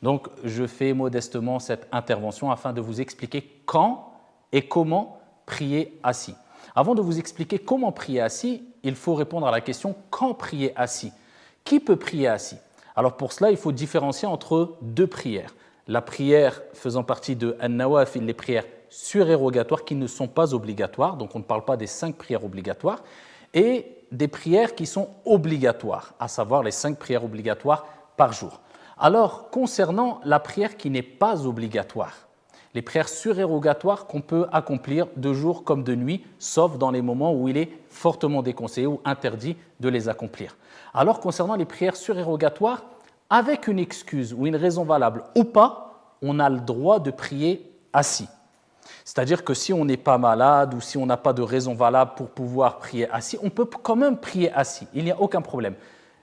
Donc, je fais modestement cette intervention afin de vous expliquer quand et comment prier assis. Avant de vous expliquer comment prier assis, il faut répondre à la question quand prier assis. Qui peut prier assis? Alors pour cela, il faut différencier entre deux prières. La prière faisant partie de an-nawafil, les prières surérogatoires qui ne sont pas obligatoires, donc on ne parle pas des 5 prières obligatoires, et des prières qui sont obligatoires, à savoir les 5 prières obligatoires par jour. Alors, concernant la prière qui n'est pas obligatoire, les prières surérogatoires qu'on peut accomplir de jour comme de nuit, sauf dans les moments où il est fortement déconseillé ou interdit de les accomplir. Alors, concernant les prières surérogatoires, avec une excuse ou une raison valable ou pas, on a le droit de prier assis. C'est-à-dire que si on n'est pas malade ou si on n'a pas de raison valable pour pouvoir prier assis, on peut quand même prier assis, il n'y a aucun problème.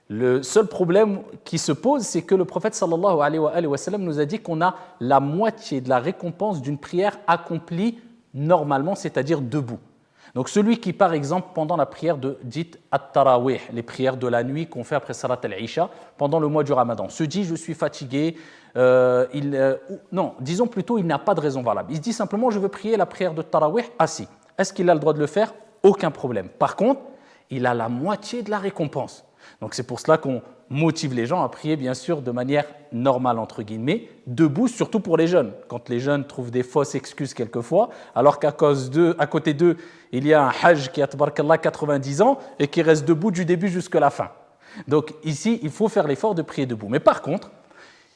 Le seul problème qui se pose, c'est que le prophète sallallahu alayhi wa sallam nous a dit qu'on a la moitié de la récompense d'une prière accomplie normalement, c'est-à-dire debout. Donc celui qui, par exemple, pendant la prière dite at-tarawih, les prières de la nuit qu'on fait après salat al-isha, pendant le mois du ramadan, se dit je suis fatigué, non, disons plutôt il n'a pas de raison valable. Il se dit simplement je veux prier la prière de tarawih assis. Est-ce qu'il a le droit de le faire? Aucun problème. Par contre, il a la moitié de la récompense. Donc c'est pour cela qu'on motive les gens à prier bien sûr de manière normale entre guillemets, debout, surtout pour les jeunes. Quand les jeunes trouvent des fausses excuses quelquefois, alors qu'à côté d'eux, il y a un hajj qui a tabarakallah 90 ans et qui reste debout du début jusqu'à la fin. Donc ici, il faut faire l'effort de prier debout. Mais par contre,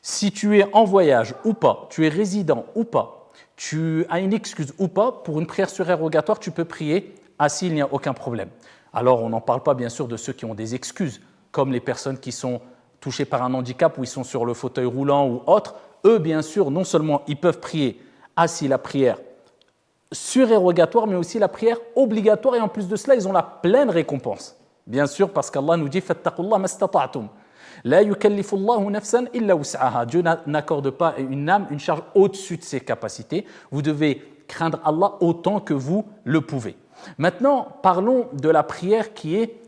si tu es en voyage ou pas, tu es résident ou pas, tu as une excuse ou pas, pour une prière surérogatoire, tu peux prier assis, il n'y a aucun problème. Alors, on n'en parle pas bien sûr de ceux qui ont des excuses, comme les personnes qui sont touchées par un handicap ou ils sont sur le fauteuil roulant ou autre. Eux, bien sûr, non seulement ils peuvent prier assis la prière surérogatoire, mais aussi la prière obligatoire. Et en plus de cela, ils ont la pleine récompense. Bien sûr, parce qu'Allah nous dit « Fattaqullah mastata'tum ». La yukallifu Allahu nafsan illa wus'aha. Dieu n'accorde pas une âme une charge au-dessus de ses capacités. Vous devez craindre Allah autant que vous le pouvez. Maintenant, parlons de la prière qui est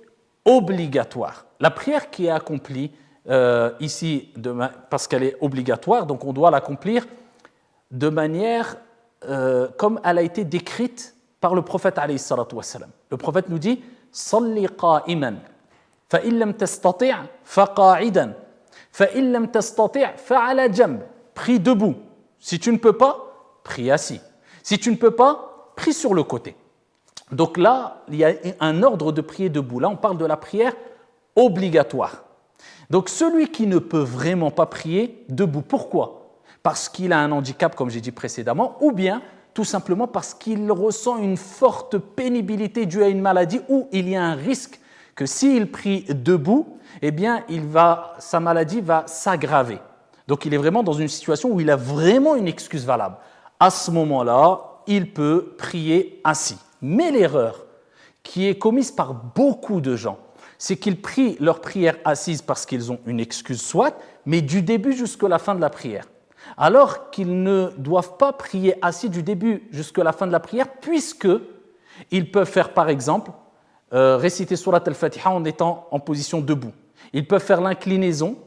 obligatoire. La prière qui est accomplie ici, parce qu'elle est obligatoire, donc on doit l'accomplir de manière comme elle a été décrite par le prophète alayhi salatu wassalam. Le prophète nous dit « Salli qa'iman, fa'in lam tastati' faqa'idan, fa'in lam tastati' fa'ala jamb » Prie debout. Si tu ne peux pas, prie assis. Si tu ne peux pas, prie sur le côté. Donc là, il y a un ordre de prier debout. Là, on parle de la prière obligatoire. Donc celui qui ne peut vraiment pas prier debout, pourquoi? Parce qu'il a un handicap, comme j'ai dit précédemment, ou bien tout simplement parce qu'il ressent une forte pénibilité due à une maladie où il y a un risque que s'il prie debout, eh bien, sa maladie va s'aggraver. Donc il est vraiment dans une situation où il a vraiment une excuse valable. À ce moment-là, il peut prier assis. Mais l'erreur qui est commise par beaucoup de gens, c'est qu'ils prient leur prière assise parce qu'ils ont une excuse soit, mais du début jusqu'à la fin de la prière. Alors qu'ils ne doivent pas prier assis du début jusqu'à la fin de la prière, puisqu'ils peuvent faire par exemple, réciter Surat al-Fatiha en étant en position debout. Ils peuvent faire l'inclinaison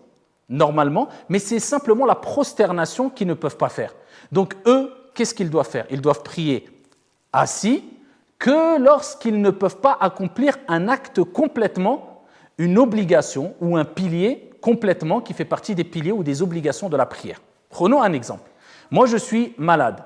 normalement, mais c'est simplement la prosternation qu'ils ne peuvent pas faire. Donc eux, qu'est-ce qu'ils doivent faire? Ils doivent prier assis, que lorsqu'ils ne peuvent pas accomplir un acte complètement, une obligation ou un pilier complètement qui fait partie des piliers ou des obligations de la prière. Prenons un exemple. Moi, je suis malade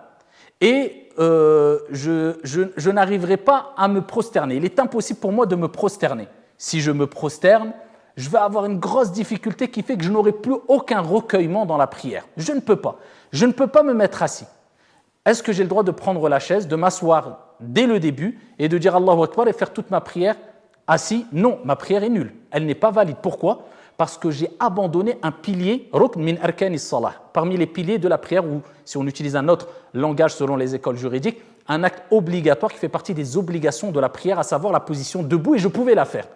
et je n'arriverai pas à me prosterner. Il est impossible pour moi de me prosterner. Si je me prosterne, je vais avoir une grosse difficulté qui fait que je n'aurai plus aucun recueillement dans la prière. Je ne peux pas. Je ne peux pas me mettre assis. Est-ce que j'ai le droit de prendre la chaise, de m'asseoir dès le début et de dire Allahu Akbar et faire toute ma prière assis? Non, ma prière est nulle. Elle n'est pas valide. Pourquoi? Parce que j'ai abandonné un pilier, rukn min arkanis salah, parmi les piliers de la prière, ou si on utilise un autre langage selon les écoles juridiques, un acte obligatoire qui fait partie des obligations de la prière, à savoir la position debout, et je pouvais la faire.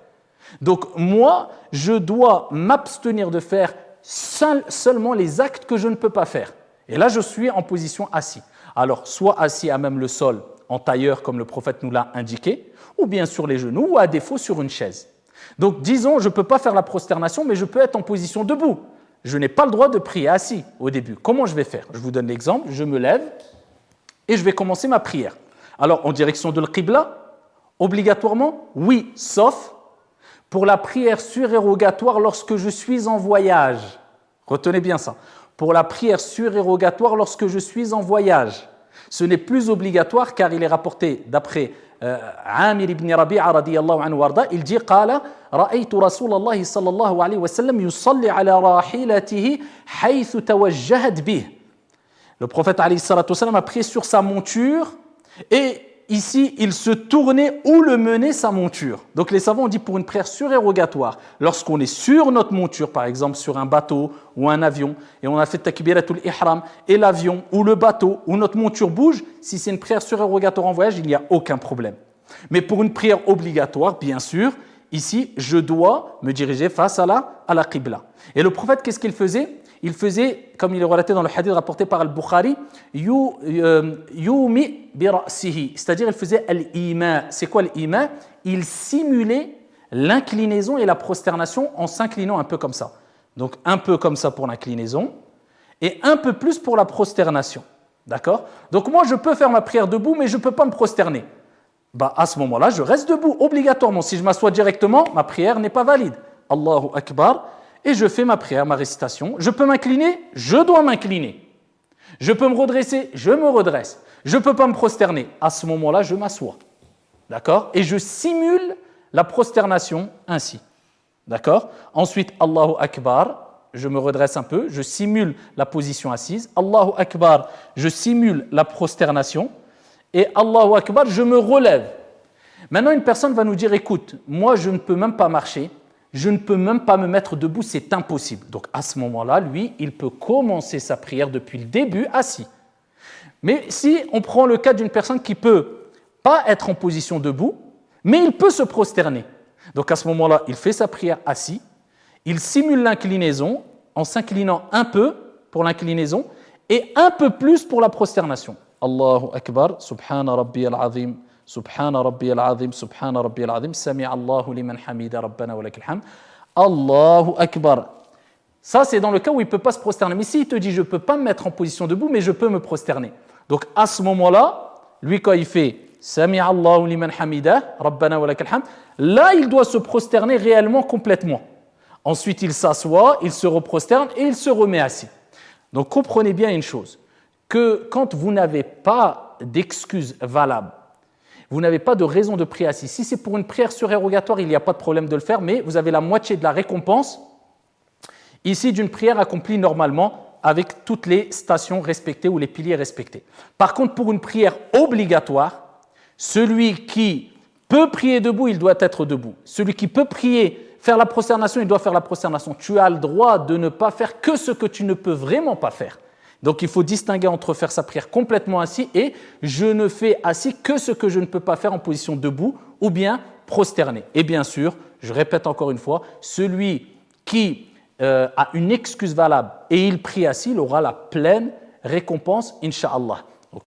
Donc moi, je dois m'abstenir de faire seulement les actes que je ne peux pas faire. Et là, je suis en position assis. Alors, soit assis à même le sol, en tailleur, comme le prophète nous l'a indiqué, ou bien sur les genoux, ou à défaut sur une chaise. Donc, disons, je ne peux pas faire la prosternation, mais je peux être en position debout. je n'ai pas le droit de prier assis au début. Comment je vais faire? Je vous donne l'exemple, je me lève et je vais commencer ma prière. Alors, en direction de l'Qibla, obligatoirement, oui, sauf pour la prière surérogatoire lorsque je suis en voyage. Retenez bien ça. Pour la prière surérogatoire lorsque je suis en voyage. Ce n'est plus obligatoire car il est rapporté d'après Amir ibn Rabi'a radiyallahu anhu warda, il dit قال رأيت رسول الله صلى الله عليه وسلم يصلي على راحلته حيث توجهت به. Le prophète alayhi salatu wasallam a prié sur sa monture et ici il se tournait où le menait sa monture. Donc les savants ont dit pour une prière surérogatoire, lorsqu'on est sur notre monture, par exemple sur un bateau ou un avion, et on a fait takbiratul ihram, et l'avion ou le bateau ou notre monture bouge, si c'est une prière surérogatoire en voyage, il n'y a aucun problème. Mais pour une prière obligatoire, bien sûr, ici je dois me diriger face à la qibla. Et le prophète, qu'est-ce qu'il faisait? Il faisait, comme il est relaté dans le hadith rapporté par Al-Bukhari, yumi bi ra'sihi, c'est-à-dire il faisait al-ima. C'est quoi al-ima? Il simulait l'inclinaison et la prosternation en s'inclinant un peu comme ça. Donc un peu comme ça pour l'inclinaison et un peu plus pour la prosternation. D'accord? Donc moi je peux faire ma prière debout mais je ne peux pas me prosterner. À ce moment-là, je reste debout obligatoirement. Si je m'assois directement, ma prière n'est pas valide. Allahu Akbar. Et je fais ma prière, ma récitation. Je peux m'incliner? Je dois m'incliner. Je peux me redresser? Je me redresse. Je ne peux pas me prosterner. À ce moment-là, je m'assois. D'accord? Et je simule la prosternation ainsi. D'accord? Ensuite, Allahu Akbar. Je me redresse un peu. Je simule la position assise. Allahu Akbar. Je simule la prosternation. Et Allahu Akbar, je me relève. Maintenant, une personne va nous dire, écoute, moi, je ne peux même pas marcher. Je ne peux même pas me mettre debout, c'est impossible. Donc à ce moment-là, lui, il peut commencer sa prière depuis le début assis. Mais si on prend le cas d'une personne qui ne peut pas être en position debout, mais il peut se prosterner. Donc à ce moment-là, il fait sa prière assis, il simule l'inclinaison en s'inclinant un peu pour l'inclinaison et un peu plus pour la prosternation. Allahu Akbar, Subhana Rabbi al-Azim. Subhana Rabbi al-Azim, Subhana Rabbi al-Azim, Sami Allahu liman hamida Rabbana wa lakal hamd. Allahu Akbar. Ça, c'est dans le cas où il ne peut pas se prosterner. Mais s'il te dit, je ne peux pas me mettre en position debout, mais je peux me prosterner. Donc, à ce moment-là, lui, quand il fait Sami Allahu liman hamida Rabbana wa lakal hamd, là, il doit se prosterner réellement complètement. Ensuite, il s'assoit, il se reprosterne et il se remet assis. Donc, comprenez bien une chose, que quand vous n'avez pas d'excuse valable, vous n'avez pas de raison de prier assis. Si c'est pour une prière surérogatoire, il n'y a pas de problème de le faire, mais vous avez la moitié de la récompense ici d'une prière accomplie normalement avec toutes les stations respectées ou les piliers respectés. Par contre, pour une prière obligatoire, celui qui peut prier debout, il doit être debout. Celui qui peut prier, faire la prosternation, il doit faire la prosternation. Tu as le droit de ne pas faire que ce que tu ne peux vraiment pas faire. Donc, il faut distinguer entre faire sa prière complètement assis et je ne fais assis que ce que je ne peux pas faire en position debout ou bien prosterné. Et bien sûr, je répète encore une fois, celui qui a une excuse valable et il prie assis, il aura la pleine récompense, incha'Allah.